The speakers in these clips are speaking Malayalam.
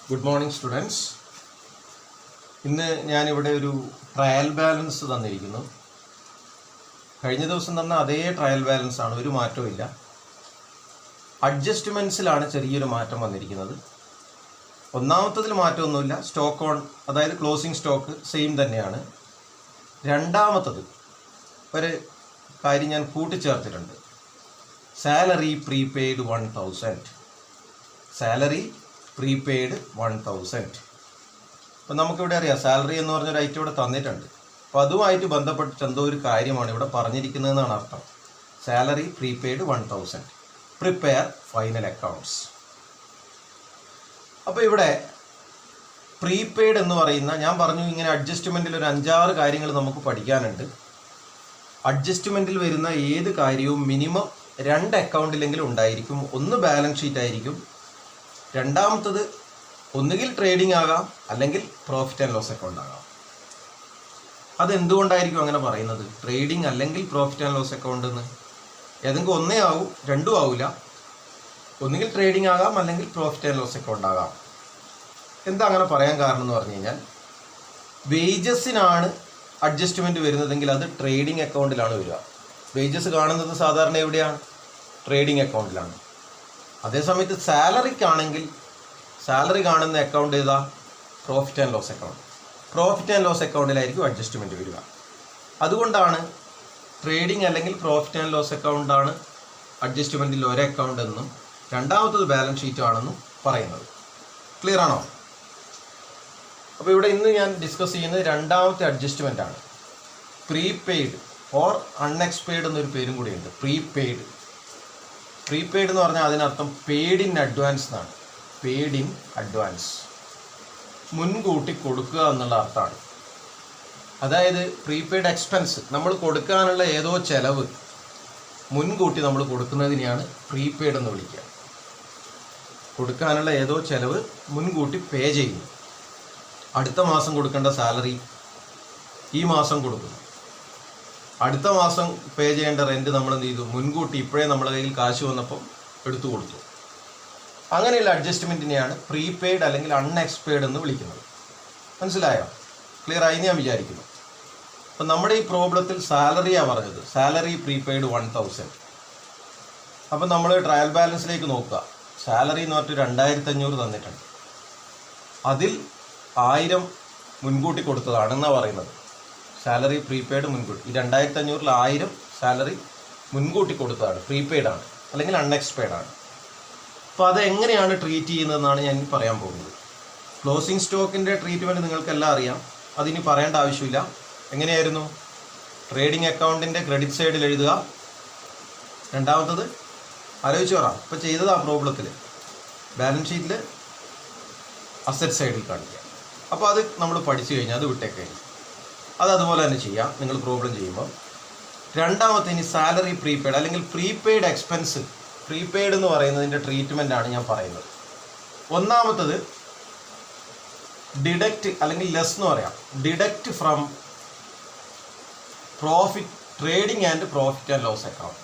Good morning students. ഇന്ന് ഞാനിവിടെ ഒരു ട്രയൽ ബാലൻസ് തന്നിരിക്കുന്നു. കഴിഞ്ഞ ദിവസം തന്ന അതേ ട്രയൽ ബാലൻസ് ആണ്, ഒരു മാറ്റവും ഇല്ല. അഡ്ജസ്റ്റ്മെൻറ്റ്സിലാണ് ചെറിയൊരു മാറ്റം വന്നിരിക്കുന്നത്. ഒന്നാമത്തതിൽ മാറ്റമൊന്നുമില്ല. സ്റ്റോക്ക് ഓൺ, അതായത് ക്ലോസിംഗ് സ്റ്റോക്ക് സെയിം തന്നെയാണ്. രണ്ടാമത്തത് ഒരു കാര്യം ഞാൻ കൂട്ടിച്ചേർത്തിട്ടുണ്ട്. Salary prepaid 1000. Salary prepaid 1000. അപ്പം നമുക്കിവിടെ അറിയാം, സാലറി എന്ന് പറഞ്ഞൊരു ഐറ്റം ഇവിടെ തന്നിട്ടുണ്ട്. അപ്പോൾ അതുമായിട്ട് ബന്ധപ്പെട്ടിട്ട് എന്തോ ഒരു കാര്യമാണ് ഇവിടെ പറഞ്ഞിരിക്കുന്നതെന്നാണ് അർത്ഥം. Salary prepaid 1000. Prepare final accounts. അപ്പോൾ ഇവിടെ പ്രീപെയ്ഡ് എന്ന് പറയുന്ന, ഞാൻ പറഞ്ഞു ഇങ്ങനെ അഡ്ജസ്റ്റ്മെൻറ്റിൽ ഒരു 5-6 കാര്യങ്ങൾ നമുക്ക് പഠിക്കാനുണ്ട്. അഡ്ജസ്റ്റ്മെൻറ്റിൽ വരുന്ന ഏത് കാര്യവും മിനിമം 2 അക്കൗണ്ടിലെങ്കിലും ഉണ്ടായിരിക്കും. ഒന്ന് ബാലൻസ് ഷീറ്റ് ആയിരിക്കും, രണ്ടാമത്തത് ഒന്നുകിൽ ട്രേഡിംഗ് ആകാം, അല്ലെങ്കിൽ പ്രോഫിറ്റ് ആൻഡ് ലോസ് അക്കൗണ്ട് ആകാം. അതെന്തുകൊണ്ടായിരിക്കും അങ്ങനെ പറയുന്നത്? ട്രേഡിംഗ് അല്ലെങ്കിൽ പ്രോഫിറ്റ് ആൻഡ് ലോസ് അക്കൗണ്ട് എന്ന് ഏതെങ്കിലും ഒന്നേ ആവും, രണ്ടും ആവില്ല. ഒന്നുകിൽ ട്രേഡിംഗ് ആകാം, അല്ലെങ്കിൽ പ്രോഫിറ്റ് ആൻഡ് ലോസ് അക്കൗണ്ട് ആകാം. എന്താ അങ്ങനെ പറയാൻ കാരണം എന്ന് പറഞ്ഞു കഴിഞ്ഞാൽ, വേജസിനാണ് അഡ്ജസ്റ്റ്മെൻറ്റ് വരുന്നതെങ്കിൽ അത് ട്രേഡിംഗ് അക്കൗണ്ടിലാണ് വരിക. വേജസ് കാണുന്നത് സാധാരണ എവിടെയാണ്? ട്രേഡിംഗ് അക്കൗണ്ടിലാണ്. അതേസമയത്ത് സാലറിക്കാണെങ്കിൽ സാലറി കാണുന്ന അക്കൗണ്ട് ഏതാ? Profit and loss account. Profit and loss അക്കൗണ്ടിലായിരിക്കും അഡ്ജസ്റ്റ്മെൻറ്റ് വരിക. അതുകൊണ്ടാണ് ട്രേഡിംഗ് അല്ലെങ്കിൽ പ്രോഫിറ്റ് ആൻഡ് ലോസ് അക്കൗണ്ടാണ് അഡ്ജസ്റ്റ്മെൻറ്റിൽ ഒരു അക്കൗണ്ട് എന്നും രണ്ടാമത്തത് ബാലൻസ് ഷീറ്റ് ആണെന്നും പറയുന്നത്. ക്ലിയർ ആണോ? അപ്പോൾ ഇവിടെ ഇന്ന് ഞാൻ ഡിസ്കസ് ചെയ്യുന്നത് രണ്ടാമത്തെ അഡ്ജസ്റ്റ്മെൻ്റ് ആണ്. പ്രീപെയ്ഡ് ഓർ അൺഎക്സ്പെയ്ഡ് എന്നൊരു പേരും കൂടിയുണ്ട്. പ്രീപെയ്ഡ് എന്ന് പറഞ്ഞാൽ അതിനർത്ഥം പെയ്ഡ് ഇൻ അഡ്വാൻസ് എന്നാണ്. പെയ്ഡ് ഇൻ അഡ്വാൻസ്, മുൻകൂട്ടി കൊടുക്കുക എന്നുള്ള അർത്ഥമാണ്. അതായത് പ്രീപെയ്ഡ് എക്സ്പെൻസ്, നമ്മൾ കൊടുക്കാനുള്ള ഏതോ ചെലവ് മുൻകൂട്ടി നമ്മൾ കൊടുക്കുന്നതിനെയാണ് പ്രീപെയ്ഡ് എന്ന് വിളിക്കുക. കൊടുക്കാനുള്ള ഏതോ ചെലവ് മുൻകൂട്ടി പേ ചെയ്യുന്നു. അടുത്ത മാസം കൊടുക്കേണ്ട സാലറി ഈ മാസം കൊടുക്കുന്നു. അടുത്ത മാസം പേ ചെയ്യേണ്ട റെൻറ്റ് നമ്മൾ എന്ത് ചെയ്തു? മുൻകൂട്ടി ഇപ്പോഴേ നമ്മുടെ കയ്യിൽ കാശ് വന്നപ്പം എടുത്തു കൊടുത്തു. അങ്ങനെയുള്ള അഡ്ജസ്റ്റ്മെൻറ്റിനെയാണ് പ്രീപെയ്ഡ് അല്ലെങ്കിൽ അൺഎക്സ്പെയ്ഡ് എന്ന് വിളിക്കുന്നത്. മനസ്സിലായോ? ക്ലിയർ ആയി ഞാൻ വിചാരിക്കുന്നു. അപ്പം നമ്മുടെ ഈ പ്രോബ്ലത്തിൽ സാലറിയാണ് പറഞ്ഞത്. Salary prepaid 1000. അപ്പം നമ്മൾ ട്രയൽ ബാലൻസിലേക്ക് നോക്കുക. സാലറി എന്ന് പറഞ്ഞിട്ട് 2500 തന്നിട്ടുണ്ട്. അതിൽ 1000 മുൻകൂട്ടി കൊടുത്തതാണെന്നാണ് പറയുന്നത്. സാലറി പ്രീപെയ്ഡ് മുൻകൂട്ടി. ഈ 2500-ൽ 1000 സാലറി മുൻകൂട്ടി കൊടുത്തതാണ്, പ്രീപെയ്ഡ് ആണ് അല്ലെങ്കിൽ അൺഎക്സ്പെയ്ഡ് ആണ്. അപ്പോൾ അതെങ്ങനെയാണ് ട്രീറ്റ് ചെയ്യുന്നതെന്നാണ് ഞാൻ പറയാൻ പോകുന്നത്. ക്ലോസിംഗ് സ്റ്റോക്കിൻ്റെ ട്രീറ്റ്മെൻറ്റ് നിങ്ങൾക്കെല്ലാം അറിയാം, അതിനി പറയേണ്ട ആവശ്യമില്ല. എങ്ങനെയായിരുന്നു? ട്രേഡിംഗ് അക്കൗണ്ടിൻ്റെ ക്രെഡിറ്റ് സൈഡിൽ എഴുതുക. രണ്ടാമത്തത് ആലോചിച്ച് പറ. ഇപ്പോൾ ചെയ്തത് ആ പ്രോബ്ലത്തിൽ ബാലൻസ് ഷീറ്റിൽ അസറ്റ് സൈഡിൽ കാണിക്കുക. അപ്പോൾ അത് നമ്മൾ പഠിച്ചു കഴിഞ്ഞാൽ അത് വിട്ടേക്കഴിഞ്ഞു. അതുപോലെ തന്നെ ചെയ്യാം നിങ്ങൾ പ്രോബ്ലം ചെയ്യുമ്പോൾ. രണ്ടാമത്തെ ഇനി സാലറി പ്രീപെയ്ഡ് അല്ലെങ്കിൽ പ്രീപെയ്ഡ് എക്സ്പെൻസ്. പ്രീപെയ്ഡ് എന്ന് പറയുന്നതിൻ്റെ ട്രീറ്റ്മെൻറ്റാണ് ഞാൻ പറയുന്നത്. ഒന്നാമത്തത് ഡിഡക്റ്റ് അല്ലെങ്കിൽ ലെസ് എന്ന് പറയാം. Deduct from profit, trading and profit and loss account.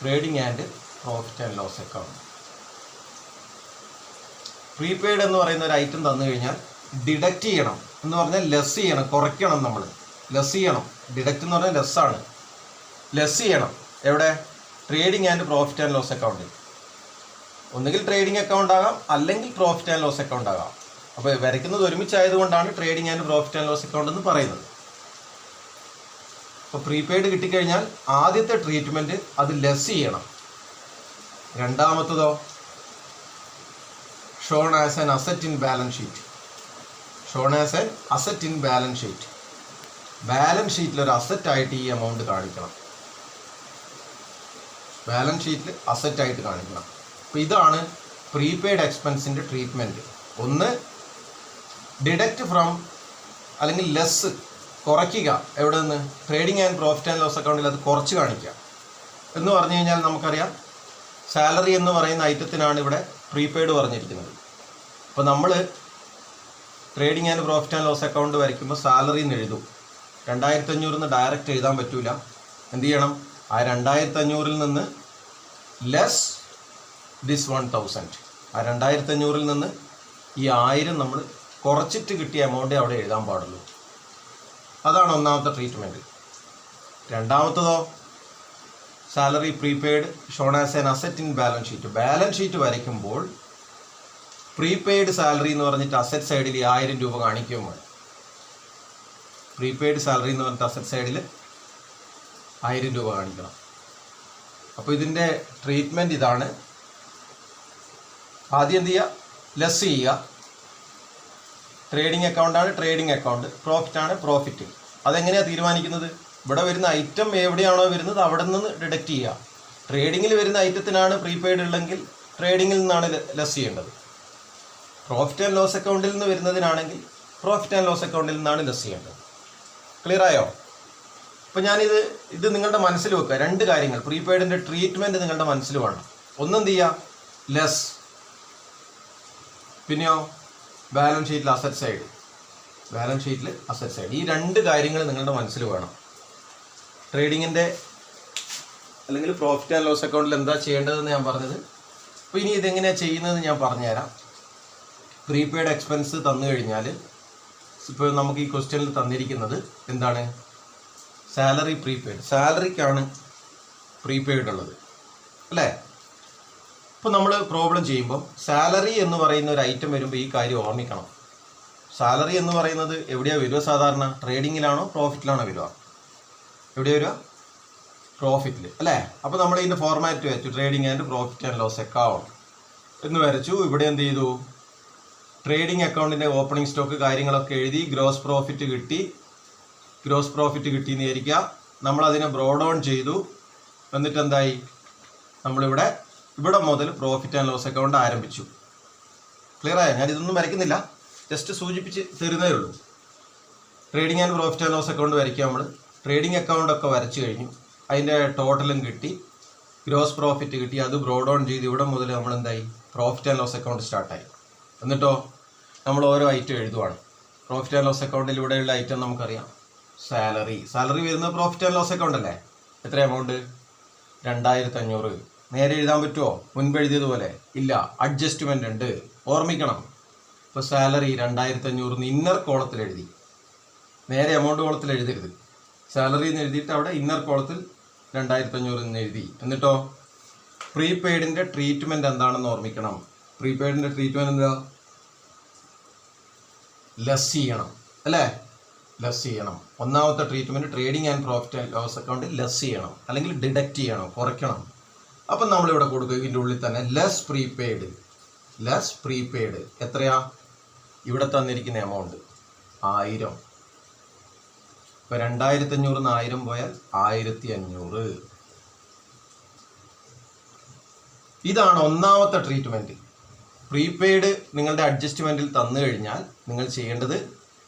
Trading and profit and loss account. Prepaid എന്ന് പറയുന്ന ഒരു ഐറ്റം തന്നു കഴിഞ്ഞാൽ ഡിഡക്റ്റ് ചെയ്യണം എന്ന് പറഞ്ഞാൽ ലെസ് ചെയ്യണം, കുറയ്ക്കണം. നമ്മൾ ലെസ് ചെയ്യണം. ഡിഡക്റ്റ് എന്ന് പറഞ്ഞാൽ ലെസ്സാണ്. ലെസ് ചെയ്യണം എവിടെ? Trading and profit and loss അക്കൗണ്ടിൽ. ഒന്നുകിൽ ട്രേഡിംഗ് അക്കൗണ്ട് ആകാം, അല്ലെങ്കിൽ പ്രോഫിറ്റ് ആൻഡ് ലോസ് അക്കൗണ്ട് ആകാം. അപ്പോൾ വരയ്ക്കുന്നത് ഒരുമിച്ചായതുകൊണ്ടാണ് trading and profit and loss account എന്ന് പറയുന്നത്. അപ്പോൾ പ്രീപെയ്ഡ് കിട്ടിക്കഴിഞ്ഞാൽ ആദ്യത്തെ ട്രീറ്റ്മെൻറ്റ് അത് ലെസ് ചെയ്യണം. രണ്ടാമത്തതോ shown as an asset in balance sheet. Shown as an asset in balance sheet. Balance ഷീറ്റിൽ ഒരു അസറ്റായിട്ട് ഈ എമൗണ്ട് കാണിക്കണം. ബാലൻസ് ഷീറ്റിൽ അസറ്റായിട്ട് കാണിക്കണം. അപ്പോൾ ഇതാണ് പ്രീപെയ്ഡ് എക്സ്പെൻസിൻ്റെ ട്രീറ്റ്മെൻറ്റ്. ഒന്ന് ഡിഡക്റ്റ് ഫ്രം അല്ലെങ്കിൽ ലെസ്, കുറയ്ക്കുക. എവിടെ നിന്ന്? Trading and profit and loss അക്കൗണ്ടിൽ അത് കുറച്ച് കാണിക്കുക. എന്ന് പറഞ്ഞു കഴിഞ്ഞാൽ നമുക്കറിയാം സാലറി എന്ന് പറയുന്ന ഐറ്റത്തിനാണ് ഇവിടെ പ്രീപെയ്ഡ് പറഞ്ഞിരിക്കുന്നത്. അപ്പോൾ നമ്മൾ trading and profit and loss account വരയ്ക്കുമ്പോൾ സാലറി എന്ന് എഴുതും. 2500 ഡയറക്റ്റ് എഴുതാൻ പറ്റില്ല. എന്ത് ചെയ്യണം? ആ 2500-ൽ നിന്ന് ലെസ് ദിസ് 1000. ആ 2500-ൽ നിന്ന് ഈ 1000 നമ്മൾ കുറച്ചിട്ട് കിട്ടിയ എമൗണ്ടേ അവിടെ എഴുതാൻ പാടുള്ളൂ. അതാണ് ഒന്നാമത്തെ ട്രീറ്റ്മെൻറ്റ്. രണ്ടാമത്തതോ, salary prepaid shown as an asset in balance sheet. Balance sheet വരയ്ക്കുമ്പോൾ പ്രീപെയ്ഡ് സാലറി എന്ന് പറഞ്ഞിട്ട് അസറ്റ് സൈഡിൽ 1000 രൂപ കാണിക്കുകയും വേണം. പ്രീപെയ്ഡ് സാലറി എന്ന് പറഞ്ഞിട്ട് അസറ്റ് സൈഡിൽ 1000 രൂപ കാണിക്കണം. അപ്പോൾ ഇതിൻ്റെ ട്രീറ്റ്മെൻറ്റ് ഇതാണ്. ആദ്യം എന്ത് ചെയ്യുക, ലെസ് ചെയ്യുക. ട്രേഡിംഗ് അക്കൗണ്ടാണ് ട്രേഡിംഗ് അക്കൗണ്ട്, പ്രോഫിറ്റാണ് പ്രോഫിറ്റ്. അതെങ്ങനെയാണ് തീരുമാനിക്കുന്നത്? ഇവിടെ വരുന്ന ഐറ്റം എവിടെയാണോ വരുന്നത് അവിടെ നിന്ന് ഡിഡക്റ്റ് ചെയ്യുക. ട്രേഡിങ്ങിൽ വരുന്ന ഐറ്റത്തിനാണ് പ്രീപെയ്ഡ് ഉള്ളെങ്കിൽ ട്രേഡിങ്ങിൽ നിന്നാണ് ലെസ് ചെയ്യേണ്ടത്. പ്രോഫിറ്റ് ആൻഡ് ലോസ് അക്കൗണ്ടിൽ നിന്ന് വരുന്നതിനാണെങ്കിൽ പ്രോഫിറ്റ് ആൻഡ് ലോസ് അക്കൗണ്ടിൽ നിന്നാണ് ലെസ് ചെയ്യേണ്ടത്. ക്ലിയർ ആയോ? അപ്പോൾ ഇത് നിങ്ങളുടെ മനസ്സിൽ വെക്കുക. 2 കാര്യങ്ങൾ, പ്രീപെയ്ഡിൻ്റെ ട്രീറ്റ്മെൻറ്റ് നിങ്ങളുടെ മനസ്സിൽ വേണം. ഒന്നെന്ത് ചെയ്യുക, ലെസ്. പിന്നെയോ ബാലൻസ് ഷീറ്റിൽ അസറ്റ് സൈഡ്. ബാലൻസ് ഷീറ്റിൽ അസറ്റ് സൈഡ്. ഈ 2 കാര്യങ്ങൾ നിങ്ങളുടെ മനസ്സിൽ വേണം. ട്രേഡിങ്ങിൻ്റെ അല്ലെങ്കിൽ പ്രോഫിറ്റ് ആൻഡ് ലോസ് അക്കൗണ്ടിൽ എന്താ ചെയ്യേണ്ടതെന്ന് ഞാൻ പറഞ്ഞത്. അപ്പോൾ ഇനി ഇതെങ്ങനെയാണ് ചെയ്യുന്നതെന്ന് ഞാൻ പറഞ്ഞുതരാം. പ്രീപെയ്ഡ് എക്സ്പെൻസ് തന്നു കഴിഞ്ഞാൽ, ഇപ്പോൾ നമുക്ക് ഈ ക്വസ്റ്റ്യനിൽ തന്നിരിക്കുന്നത് എന്താണ്, സാലറി പ്രീപെയ്ഡ്. സാലറിക്കാണ് പ്രീപെയ്ഡ് ഉള്ളത് അല്ലേ? ഇപ്പോൾ നമ്മൾ പ്രോബ്ലം ചെയ്യുമ്പോൾ സാലറി എന്ന് പറയുന്ന ഒരു ഐറ്റം വരുമ്പോൾ ഈ കാര്യം ഓർമ്മിക്കണം. സാലറി എന്ന് പറയുന്നത് എവിടെയാണ് വരിക? സാധാരണ ട്രേഡിങ്ങിലാണോ പ്രോഫിറ്റിലാണോ വരിക? എവിടെയാണ് വരിക? പ്രോഫിറ്റിൽ അല്ലേ? അപ്പോൾ നമ്മൾ ഇതിൻ്റെ ഫോർമാറ്റ് വെച്ചു, trading and profit and loss account എന്ന് വരച്ചു. ഇവിടെ എന്ത് ചെയ്തു, ട്രേഡിംഗ് അക്കൗണ്ടിൻ്റെ ഓപ്പണിംഗ് സ്റ്റോക്ക് കാര്യങ്ങളൊക്കെ എഴുതി. ഗ്രോസ് പ്രോഫിറ്റ് കിട്ടിയെന്ന് വിചാരിക്കുക. നമ്മളതിനെ ബ്രോഡ് ഓൺ ചെയ്തു. എന്നിട്ട് എന്തായി, ഇവിടെ മുതൽ പ്രോഫിറ്റ് ആൻഡ് ലോസ് അക്കൗണ്ട് ആരംഭിച്ചു. ക്ലിയർ ആയോ? ഞാൻ ഇതൊന്നും വരയ്ക്കുന്നില്ല, ജസ്റ്റ് സൂചിപ്പിച്ച് തരുന്നേ ഉള്ളൂ. Trading and profit and loss account വരയ്ക്കുക. നമ്മൾ ട്രേഡിംഗ് അക്കൗണ്ടൊക്കെ വരച്ചു കഴിഞ്ഞു. അതിൻ്റെ ടോട്ടലും കിട്ടി, ഗ്രോസ് പ്രോഫിറ്റ് കിട്ടി. അത് ബ്രോഡ് ഓൺ ചെയ്ത് ഇവിടെ മുതൽ നമ്മൾ എന്തായി, പ്രോഫിറ്റ് ആൻഡ് ലോസ് അക്കൗണ്ട് സ്റ്റാർട്ടായി. എന്നിട്ടോ നമ്മൾ ഓരോ ഐറ്റം എഴുതുവാണ്. പ്രോഫിറ്റ് ആൻഡ് ലോസ് അക്കൗണ്ടിൽ ഇവിടെയുള്ള ഐറ്റം നമുക്കറിയാം, സാലറി വരുന്നത് പ്രോഫിറ്റ് ആൻഡ് ലോസ് അക്കൗണ്ട് അല്ലേ? എത്ര എമൗണ്ട്? 2500. നേരെ എഴുതാൻ പറ്റുമോ മുൻപ് എഴുതിയതുപോലെ? ഇല്ല, അഡ്ജസ്റ്റ്മെൻ്റ് ഉണ്ട്, ഓർമ്മിക്കണം. ഇപ്പോൾ സാലറി 2500 ഇന്നർ കോളത്തിൽ എഴുതി. നേരെ എമൗണ്ട് കോളത്തിൽ എഴുതരുത്. സാലറി എന്ന് എഴുതിയിട്ട് അവിടെ ഇന്നർ കോളത്തിൽ 2500 എന്ന് എഴുതി. എന്നിട്ടോ പ്രീപെയ്ഡിൻ്റെ ട്രീറ്റ്മെൻറ്റ് എന്താണെന്ന് ഓർമ്മിക്കണം. പ്രീപെയ്ഡിൻ്റെ ട്രീറ്റ്മെൻറ്റ് എന്താ? ലെസ് ചെയ്യണം അല്ലേ? ലെസ് ചെയ്യണം. ഒന്നാമത്തെ treatment trading and profit and loss അക്കൗണ്ടിൽ ലെസ് ചെയ്യണം, അല്ലെങ്കിൽ ഡിഡക്റ്റ് ചെയ്യണം, കുറയ്ക്കണം. അപ്പം നമ്മളിവിടെ കൊടുക്കുക ഇതിൻ്റെ ഉള്ളിൽ തന്നെ ലെസ് പ്രീപെയ്ഡ് എത്രയാ? ഇവിടെ തന്നിരിക്കുന്ന എമൗണ്ട് 1000. ഇപ്പോൾ 2500 1000 പോയാൽ 1500. ഇതാണ് ഒന്നാമത്തെ ട്രീറ്റ്മെൻറ്റ്. പ്രീപെയ്ഡ് നിങ്ങളുടെ അഡ്ജസ്റ്റ്മെൻറ്റിൽ തന്നു കഴിഞ്ഞാൽ നിങ്ങൾ ചെയ്യേണ്ടത്,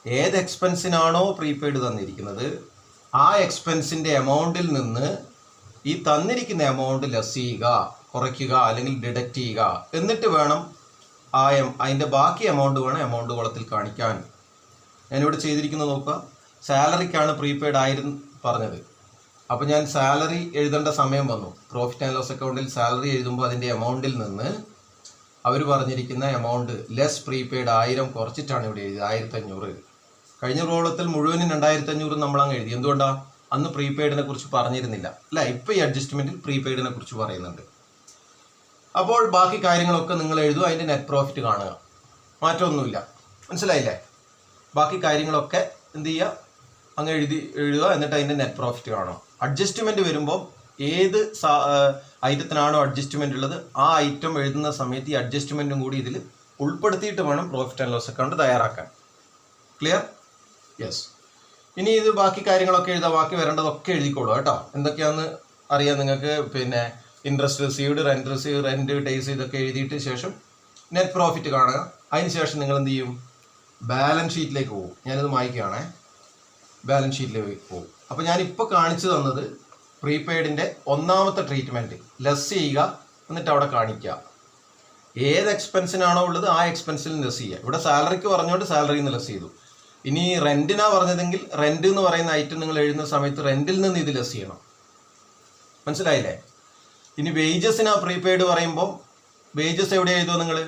ഏത് എക്സ്പെൻസിനാണോ പ്രീപെയ്ഡ് തന്നിരിക്കുന്നത് ആ എക്സ്പെൻസിൻ്റെ എമൗണ്ടിൽ നിന്ന് ഈ തന്നിരിക്കുന്ന എമൗണ്ട് ലെസ് ചെയ്യുക, കുറയ്ക്കുക, അല്ലെങ്കിൽ ഡിഡക്റ്റ് ചെയ്യുക. എന്നിട്ട് വേണം അതിൻ്റെ ബാക്കി എമൗണ്ട് വേണം എമൗണ്ട് കോളത്തിൽ കാണിക്കാൻ. ഞാനിവിടെ ചെയ്തിരിക്കുന്നത് നോക്കുക. സാലറിക്കാണ് പ്രീപെയ്ഡ് 1000 പറഞ്ഞത്. അപ്പോൾ ഞാൻ സാലറി എഴുതേണ്ട സമയം വന്നു. പ്രോഫിറ്റ് ആൻഡ് ലോസ് അക്കൗണ്ടിൽ സാലറി എഴുതുമ്പോൾ അതിൻ്റെ എമൗണ്ടിൽ നിന്ന് അവർ പറഞ്ഞിരിക്കുന്ന എമൗണ്ട് ലെസ് പ്രീപെയ്ഡ് 1000 കുറച്ചിട്ടാണ് ഇവിടെ എഴുതിയത്, 1500. കഴിഞ്ഞ പ്രോബ്ലത്തിൽ മുഴുവനും 2500 നമ്മളങ്ങ് എഴുതി. എന്തുകൊണ്ടാണ്? അന്ന് പ്രീപെയ്ഡിനെ കുറിച്ച് പറഞ്ഞിരുന്നില്ല അല്ല. ഇപ്പോൾ ഈ അഡ്ജസ്റ്റ്മെൻറ്റിൽ പ്രീപെയ്ഡിനെ കുറിച്ച് പറയുന്നുണ്ട്. അപ്പോൾ ബാക്കി കാര്യങ്ങളൊക്കെ നിങ്ങൾ എഴുതുക, അതിൻ്റെ നെറ്റ് പ്രോഫിറ്റ് കാണുക, മാറ്റമൊന്നുമില്ല. മനസ്സിലായില്ലേ? ബാക്കി കാര്യങ്ങളൊക്കെ എന്ത് ചെയ്യുക, അങ്ങ് എഴുതുക, എന്നിട്ട് അതിൻ്റെ നെറ്റ് പ്രോഫിറ്റ് കാണുക. അഡ്ജസ്റ്റ്മെൻറ്റ് വരുമ്പോൾ ഏത് ഐറ്റത്തിനാണോ അഡ്ജസ്റ്റ്മെൻ്റ് ഉള്ളത് ആ ഐറ്റം എഴുതുന്ന സമയത്ത് ഈ അഡ്ജസ്റ്റ്മെൻറ്റും കൂടി ഇതിൽ ഉൾപ്പെടുത്തിയിട്ട് വേണം പ്രോഫിറ്റ് ആൻഡ് ലോസ് അക്കൗണ്ട് തയ്യാറാക്കാൻ. ക്ലിയർ? യെസ്. ഇനി ഇത് ബാക്കി കാര്യങ്ങളൊക്കെ എഴുതാം, ബാക്കി വരേണ്ടതൊക്കെ എഴുതിക്കോളൂ കേട്ടോ. എന്തൊക്കെയാണെന്ന് അറിയാം നിങ്ങൾക്ക്. പിന്നെ ഇൻട്രസ്റ്റ് റിസീവ്ഡ്, റെൻറ്റ് ഡേയ്സ് ഇതൊക്കെ എഴുതിയിട്ട് ശേഷം നെറ്റ് പ്രോഫിറ്റ് കാണുക. അതിന് ശേഷം നിങ്ങൾ എന്ത് ചെയ്യും? ബാലൻസ് ഷീറ്റിലേക്ക് പോകും. ഞാനിത് വായിക്കുകയാണേ. ബാലൻസ് ഷീറ്റിലേക്ക് പോകും. അപ്പോൾ ഞാനിപ്പോൾ കാണിച്ചു തന്നത് പ്രീപെയ്ഡിൻ്റെ ഒന്നാമത്തെ ട്രീറ്റ്മെൻറ്റ്, ലെസ് ചെയ്യുക, എന്നിട്ട് അവിടെ കാണിക്കുക. ഏത് എക്സ്പെൻസിനാണോ ഉള്ളത് ആ എക്സ്പെൻസിൽ ലെസ് ചെയ്യുക. ഇവിടെ സാലറിക്ക് പറഞ്ഞുകൊണ്ട് സാലറിയിൽ നിന്ന് ലെസ് ചെയ്തു. ഇനി റെൻറ്റിനാ പറഞ്ഞതെങ്കിൽ റെൻറ്റ് എന്ന് പറയുന്ന ഐറ്റം നിങ്ങൾ എഴുതുന്ന സമയത്ത് റെൻറ്റിൽ നിന്ന് ഇത് ലെസ് ചെയ്യണം. മനസ്സിലായില്ലേ? ഇനി വേജസിനാ പ്രീപെയ്ഡ് പറയുമ്പോൾ വേജസ് എവിടെ എഴുതുമോ നിങ്ങൾ?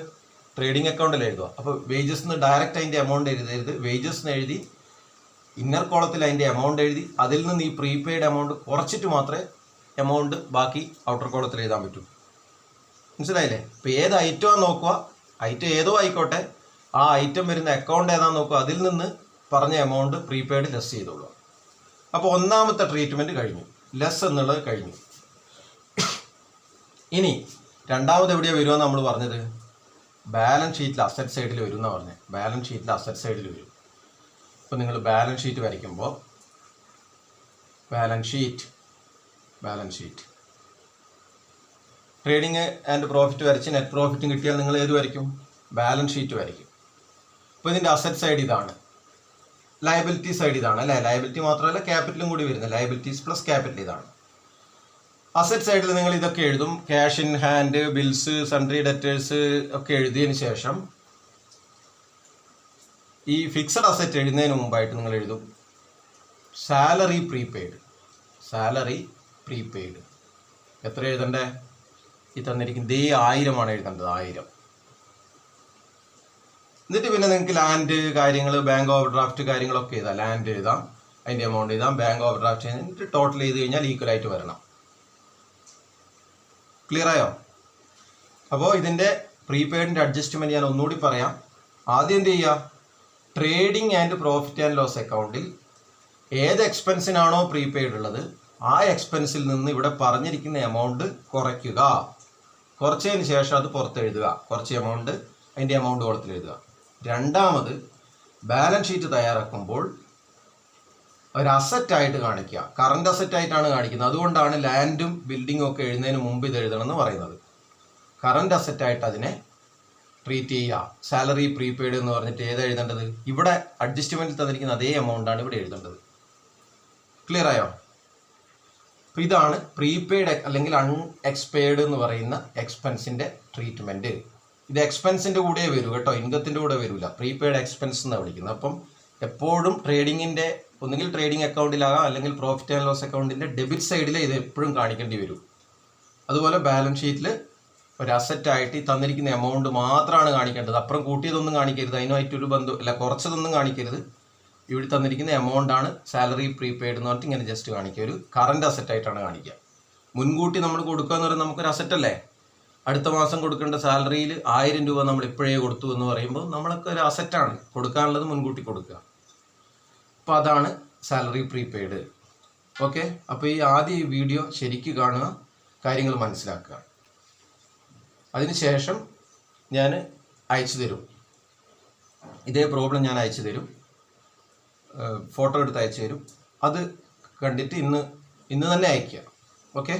ട്രേഡിംഗ് അക്കൗണ്ടിൽ എഴുതുക. അപ്പോൾ വേജസ് എന്ന് ഡയറക്റ്റ് അതിൻ്റെ എമൗണ്ട് എഴുതരുത്. വേജസ് എന്ന് എഴുതി ഇന്നർ കോളത്തിൽ അതിൻ്റെ എമൗണ്ട് എഴുതി അതിൽ നിന്ന് ഈ പ്രീപെയ്ഡ് എമൗണ്ട് കുറച്ചിട്ട് മാത്രമേ എമൗണ്ട് ബാക്കി ഔട്ടർ കോളത്തിൽ എഴുതാൻ പറ്റൂ. മനസ്സിലായില്ലേ? ഇപ്പോൾ ഏത് ഐറ്റമാണെന്ന് നോക്കുക, ഐറ്റം ഏതോ ആയിക്കോട്ടെ, ആ ഐറ്റം വരുന്ന അക്കൗണ്ട് ഏതാണെന്ന് നോക്കുക, അതിൽ നിന്ന് പറഞ്ഞ എമൗണ്ട് പ്രീപെയ്ഡ് ലെസ് ചെയ്തോളൂ. അപ്പോൾ ഒന്നാമത്തെ ട്രീറ്റ്മെൻറ്റ് കഴിഞ്ഞു, ലെസ് എന്നുള്ളത് കഴിഞ്ഞു. ഇനി രണ്ടാമത് എവിടെയാണ് വരുമെന്ന് നമ്മൾ പറഞ്ഞത്? ബാലൻസ് ഷീറ്റിൽ അസറ്റ് സൈഡിൽ വരും എന്നാണ് പറഞ്ഞത്. ബാലൻസ് ഷീറ്റിൽ അസറ്റ് സൈഡിൽ വരും. ഇപ്പോൾ നിങ്ങൾ ബാലൻസ് ഷീറ്റ് വരയ്ക്കുമ്പോൾ balance sheet trading and profit വരച്ച് നെറ്റ് പ്രോഫിറ്റും കിട്ടിയാൽ നിങ്ങൾ ഏത് വരയ്ക്കും? ബാലൻസ് ഷീറ്റ് വരയ്ക്കും. അപ്പോൾ ഇതിൻ്റെ അസറ്റ് സൈഡ് ഇതാണ്, ലയബിലിറ്റി സൈഡ് ഇതാണ് അല്ലേ? ലയബിലിറ്റി മാത്രമല്ല ക്യാപിറ്റലും കൂടി വരുന്നത്, ലയബിലിറ്റീസ് പ്ലസ് ക്യാപിറ്റൽ ഇതാണ്. അസറ്റ് സൈഡിൽ നിങ്ങൾ ഇതൊക്കെ എഴുതും. Cash in hand, bills, sundry debtors ഒക്കെ എഴുതിയതിന് ശേഷം ഈ ഫിക്സഡ് അസറ്റ് എഴുതുന്നതിന് മുമ്പായിട്ട് നിങ്ങൾ എഴുതും സാലറി പ്രീപെയ്ഡ്. എത്ര എഴുതണ്ടേ? ഈ തന്നിരിക്കുന്നത് 1000 എഴുതേണ്ടത്, 1000. എന്നിട്ട് പിന്നെ നിങ്ങൾക്ക് ലാൻഡ് കാര്യങ്ങൾ, ബാങ്ക് ഓവർ ഡ്രാഫ്റ്റ് കാര്യങ്ങളൊക്കെ എഴുതാം. ലാൻഡ് എഴുതാം, അതിൻ്റെ എമൗണ്ട് എഴുതാം, ബാങ്ക് ഓവർ ഡ്രാഫ്റ്റ് ചെയ്തിട്ട് ടോട്ടൽ ചെയ്ത് കഴിഞ്ഞാൽ ഈക്വലായിട്ട് വരണം. ക്ലിയർ ആയോ? അപ്പോൾ ഇതിൻ്റെ പ്രീപെയ്ഡിൻ്റെ അഡ്ജസ്റ്റ്മെൻറ്റ് ഞാൻ ഒന്നുകൂടി പറയാം. ആദ്യം എന്ത് ചെയ്യുക? Trading and profit and loss അക്കൗണ്ടിൽ ഏത് എക്സ്പെൻസിനാണോ പ്രീപെയ്ഡ് ഉള്ളത് ആ എക്സ്പെൻസിൽ നിന്ന് ഇവിടെ പറഞ്ഞിരിക്കുന്ന എമൗണ്ട് കുറയ്ക്കുക. കുറച്ചതിന് ശേഷം അത് പുറത്തെഴുതുക. കുറച്ച് എമൗണ്ട് അതിൻ്റെ എമൗണ്ട് കോളത്തിൽ എഴുതുക. രണ്ടാമത് ബാലൻസ് ഷീറ്റ് തയ്യാറാക്കുമ്പോൾ ഒരു അസറ്റായിട്ട് കാണിക്കുക. കറണ്ട് അസറ്റായിട്ടാണ് കാണിക്കുന്നത്. അതുകൊണ്ടാണ് ലാൻഡും ബിൽഡിങ്ങും ഒക്കെ എഴുതുന്നതിന് മുമ്പ് ഇത് എഴുതണം എന്ന് പറയുന്നത്. കറണ്ട് അസറ്റായിട്ട് അതിനെ ട്രീറ്റ് ചെയ്യുക. സാലറി പ്രീപെയ്ഡ് എന്ന് പറഞ്ഞിട്ട് ഏത് എഴുതേണ്ടത്? ഇവിടെ അഡ്ജസ്റ്റ്മെൻറ്റിൽ തന്നിരിക്കുന്ന അതേ എമൗണ്ടാണ് ഇവിടെ എഴുതേണ്ടത്. ക്ലിയർ ആയോ? അപ്പോൾ ഇതാണ് പ്രീപെയ്ഡ് അല്ലെങ്കിൽ അൺഎക്സ്പെയർഡ് എന്ന് പറയുന്ന എക്സ്പെൻസിൻ്റെ ട്രീറ്റ്മെൻറ്റ്. ഇത് എക്സ്പെൻസിൻ്റെ കൂടെ വരൂ കേട്ടോ, ഇൻകത്തിൻ്റെ കൂടെ വരില്ല. പ്രീപെയ്ഡ് എക്സ്പെൻസ് എന്നാണ് വിളിക്കുന്നത്. അപ്പം എപ്പോഴും ട്രേഡിങ്ങിൻ്റെ ഒന്നുകിൽ ട്രേഡിംഗ് അക്കൗണ്ടിലാകാം അല്ലെങ്കിൽ പ്രോഫിറ്റ് ആൻഡ് ലോസ് അക്കൗണ്ടിൻ്റെ ഡെബിറ്റ് സൈഡിൽ ഇത് എപ്പോഴും കാണിക്കേണ്ടി വരും. അതുപോലെ ബാലൻസ് ഷീറ്റിൽ ഒരു അസറ്റായിട്ട് ഈ തന്നിരിക്കുന്ന എമൗണ്ട് മാത്രമാണ് കാണിക്കേണ്ടത്. അപ്പുറം കൂട്ടിയതൊന്നും കാണിക്കരുത്, അതിനുമായിട്ടൊരു ബന്ധം അല്ല, കുറച്ചതൊന്നും കാണിക്കരുത്. ഇവിടെ തന്നിരിക്കുന്ന എമൗണ്ടാണ് സാലറി പ്രീപെയ്ഡ് എന്ന് പറഞ്ഞിട്ട് ഇങ്ങനെ ജസ്റ്റ് കാണിക്കുക. ഒരു കറണ്ട് അസറ്റായിട്ടാണ് കാണിക്കുക. മുൻകൂട്ടി നമ്മൾ കൊടുക്കുക എന്ന് പറയുന്നത് നമുക്കൊരു അസറ്റല്ലേ? അടുത്ത മാസം കൊടുക്കേണ്ട സാലറിയിൽ 1000 രൂപ നമ്മൾ ഇപ്പോഴേ കൊടുത്തു എന്ന് പറയുമ്പോൾ നമ്മളൊക്കെ ഒരു അസറ്റാണ്. കൊടുക്കാനുള്ളത് മുൻകൂട്ടി കൊടുക്കുക. അപ്പോൾ അതാണ് സാലറി പ്രീപെയ്ഡ്. ഓക്കെ, അപ്പോൾ ഈ വീഡിയോ ശരിക്ക് കാണുക, കാര്യങ്ങൾ മനസ്സിലാക്കുക. അതിനുശേഷം ഞാൻ അയച്ചു തരും, ഇതേ പ്രോബ്ലം ഞാൻ അയച്ചു തരും, ഫോട്ടോ എടുത്ത് അയച്ചു തരും. അത് കണ്ടിട്ട് ഇന്ന് തന്നെ അയയ്ക്കുക. ഓക്കെ.